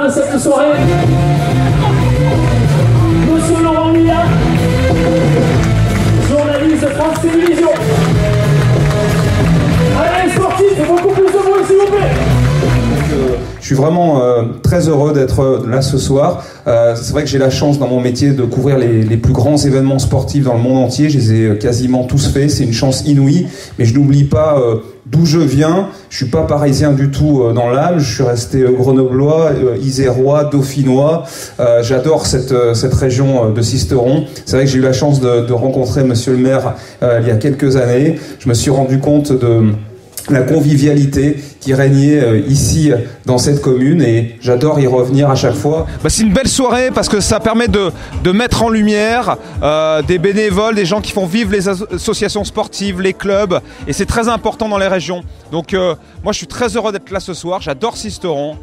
de cette soirée, Monsieur Laurent Milla, journaliste de France Télévisions. Allez, sportifs, beaucoup plus de bruit, s'il vous plaît. Je suis vraiment très heureux d'être là ce soir. C'est vrai que j'ai la chance dans mon métier de couvrir les plus grands événements sportifs dans le monde entier. Je les ai quasiment tous faits, c'est une chance inouïe. Mais je n'oublie pas d'où je viens. Je suis pas parisien du tout dans l'âme. Je suis resté grenoblois, isérois, dauphinois. J'adore cette région de Sisteron. C'est vrai que j'ai eu la chance de rencontrer Monsieur le maire il y a quelques années. Je me suis rendu compte de la convivialité qui régnait ici dans cette commune et j'adore y revenir à chaque fois. C'est une belle soirée parce que ça permet de mettre en lumière des bénévoles, des gens qui font vivre les associations sportives, les clubs, et c'est très important dans les régions. Donc moi je suis très heureux d'être là ce soir, j'adore Sisteron.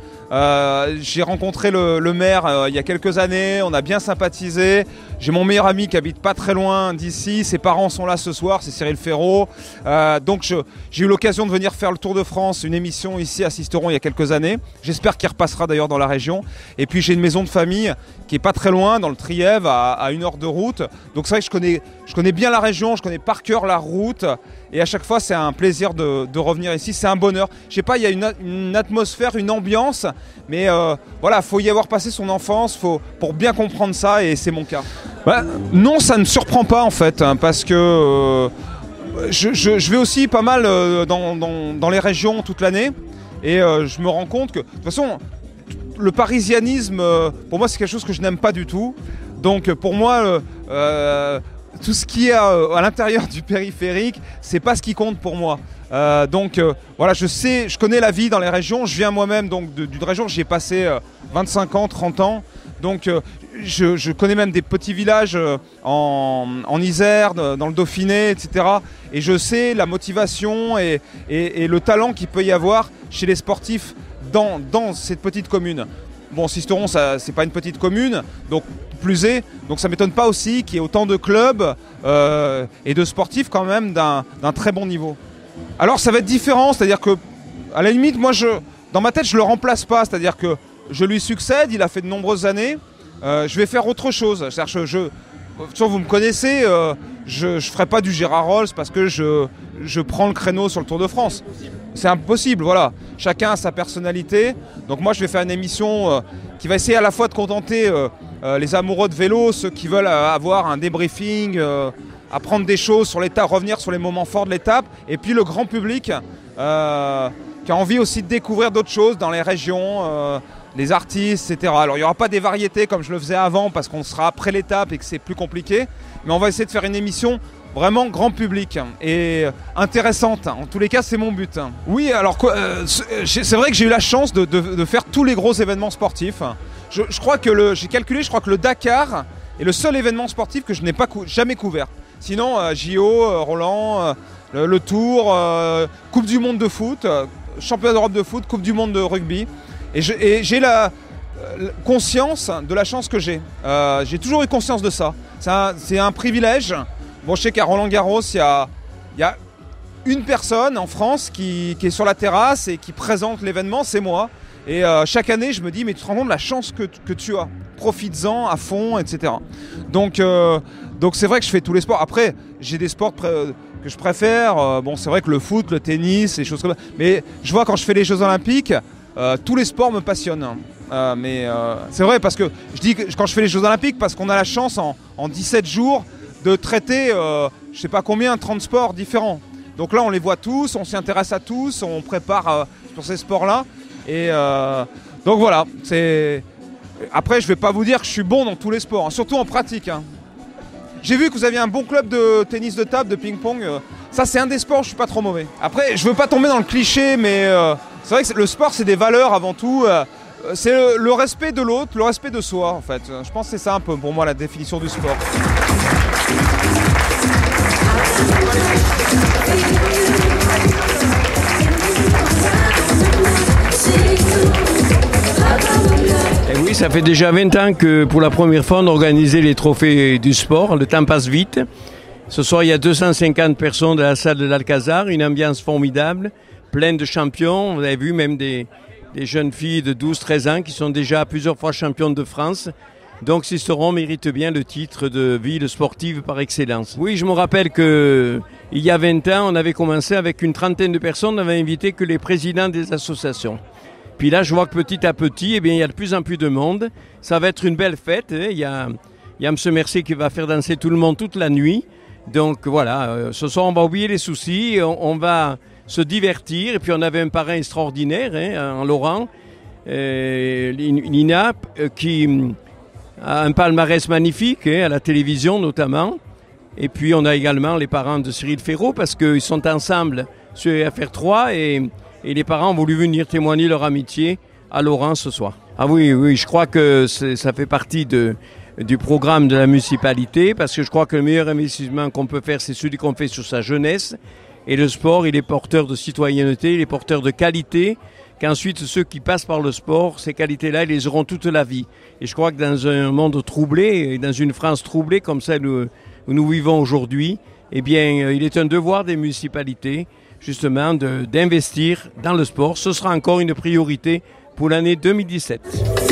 J'ai rencontré le maire il y a quelques années, on a bien sympathisé. J'ai mon meilleur ami qui habite pas très loin d'ici, ses parents sont là ce soir, c'est Cyril Ferraud. Donc j'ai eu l'occasion de venir faire le Tour de France, une émission ici à Sisteron il y a quelques années. J'espère qu'il repassera d'ailleurs dans la région. Et puis j'ai une maison de famille qui est pas très loin, dans le Trièves, à 1 heure de route. Donc c'est vrai que je connais bien la région, je connais par cœur la route. Et à chaque fois, c'est un plaisir de revenir ici, c'est un bonheur. Je sais pas, il y a une atmosphère, une ambiance, mais voilà, faut y avoir passé son enfance pour bien comprendre ça, et c'est mon cas. Non, ça ne surprend pas en fait, hein, parce que je vais aussi pas mal dans les régions toute l'année, et je me rends compte que, de toute façon, le parisianisme, pour moi, c'est quelque chose que je n'aime pas du tout. Donc pour moi, tout ce qui est à l'intérieur du périphérique, c'est pas ce qui compte pour moi. Voilà, je connais la vie dans les régions. Je viens moi-même donc d'une région, j'y ai passé 25 ans, 30 ans. Donc je connais même des petits villages en Isère, dans le Dauphiné, etc. Et je sais la motivation et le talent qu'il peut y avoir chez les sportifs dans cette petite commune. Bon, Sisteron, c'est pas une petite commune, donc ça m'étonne pas aussi qu'il y ait autant de clubs et de sportifs quand même d'un très bon niveau. Alors ça va être différent, c'est-à-dire que à la limite, moi dans ma tête je le remplace pas, c'est-à-dire que je lui succède, il a fait de nombreuses années, je vais faire autre chose. C'est-à-dire vous me connaissez, je ferai pas du Gérard Rolls parce que je prends le créneau sur le Tour de France. C'est impossible, voilà. Chacun a sa personnalité. Donc moi je vais faire une émission qui va essayer à la fois de contenter les amoureux de vélo, ceux qui veulent avoir un débriefing, apprendre des choses sur l'étape, revenir sur les moments forts de l'étape, et puis le grand public qui a envie aussi de découvrir d'autres choses dans les régions, les artistes, etc. Alors il n'y aura pas des variétés comme je le faisais avant parce qu'on sera après l'étape et que c'est plus compliqué, mais on va essayer de faire une émission vraiment grand public et intéressante. En tous les cas, c'est mon but. Oui, alors c'est vrai que j'ai eu la chance de faire tous les gros événements sportifs. Je crois que j'ai calculé, je crois que le Dakar est le seul événement sportif que je n'ai pas jamais couvert. Sinon, JO, Roland, le Tour, Coupe du Monde de foot, Championnat d'Europe de foot, Coupe du Monde de rugby. Et j'ai la conscience de la chance que j'ai. J'ai toujours eu conscience de ça. C'est un privilège. Bon, je sais qu'à Roland-Garros, il y a une personne en France qui est sur la terrasse et qui présente l'événement, c'est moi. Et chaque année, je me dis, mais tu te rends compte de la chance que tu as. Profites-en à fond, etc. Donc c'est vrai que je fais tous les sports. Après, j'ai des sports que je préfère. Bon, c'est vrai que le foot, le tennis, les choses comme ça. Mais je vois quand je fais les Jeux Olympiques, tous les sports me passionnent. C'est vrai parce que je dis que quand je fais les Jeux Olympiques, parce qu'on a la chance en 17 jours de traiter, je sais pas combien, 30 sports différents. Donc là, on les voit tous, on s'y intéresse à tous, on prépare sur ces sports-là. Et donc voilà, après, je vais pas vous dire que je suis bon dans tous les sports, hein, surtout en pratique. Hein. J'ai vu que vous aviez un bon club de tennis de table, de ping-pong. Ça, c'est un des sports où je suis pas trop mauvais. Après, je veux pas tomber dans le cliché, mais c'est vrai que le sport, c'est des valeurs avant tout. C'est le respect de l'autre, le respect de soi, en fait. Je pense que c'est ça un peu pour moi la définition du sport. Et oui, ça fait déjà 20 ans que pour la première fois on organisait les trophées du sport. Le temps passe vite. Ce soir, il y a 250 personnes dans la salle de l'Alcazar, une ambiance formidable, pleine de champions. Vous avez vu même des des jeunes filles de 12-13 ans qui sont déjà plusieurs fois championnes de France. Donc Sisteron mérite bien le titre de ville sportive par excellence. Oui, je me rappelle qu'il y a 20 ans, on avait commencé avec une trentaine de personnes, on n'avait invité que les présidents des associations. Puis là, je vois que petit à petit, il y a de plus en plus de monde. Ça va être une belle fête. Il y a M. Mercier qui va faire danser tout le monde toute la nuit. Donc voilà, ce soir, on va oublier les soucis, on va se divertir. Et puis on avait un parrain extraordinaire, en Laurent, Lina, qui a un palmarès magnifique, à la télévision notamment. Et puis on a également les parents de Cyril Ferraud, parce qu'ils sont ensemble sur FR3 et les parents ont voulu venir témoigner leur amitié à Laurent ce soir. Ah oui, je crois que ça fait partie du programme de la municipalité, parce que je crois que le meilleur investissement qu'on peut faire, c'est celui qu'on fait sur sa jeunesse. Et le sport, il est porteur de citoyenneté, il est porteur de qualité, qu'ensuite ceux qui passent par le sport, ces qualités-là, ils les auront toute la vie. Et je crois que dans un monde troublé, et dans une France troublée comme celle où nous vivons aujourd'hui, eh bien, il est un devoir des municipalités, justement, d'investir dans le sport. Ce sera encore une priorité pour l'année 2017.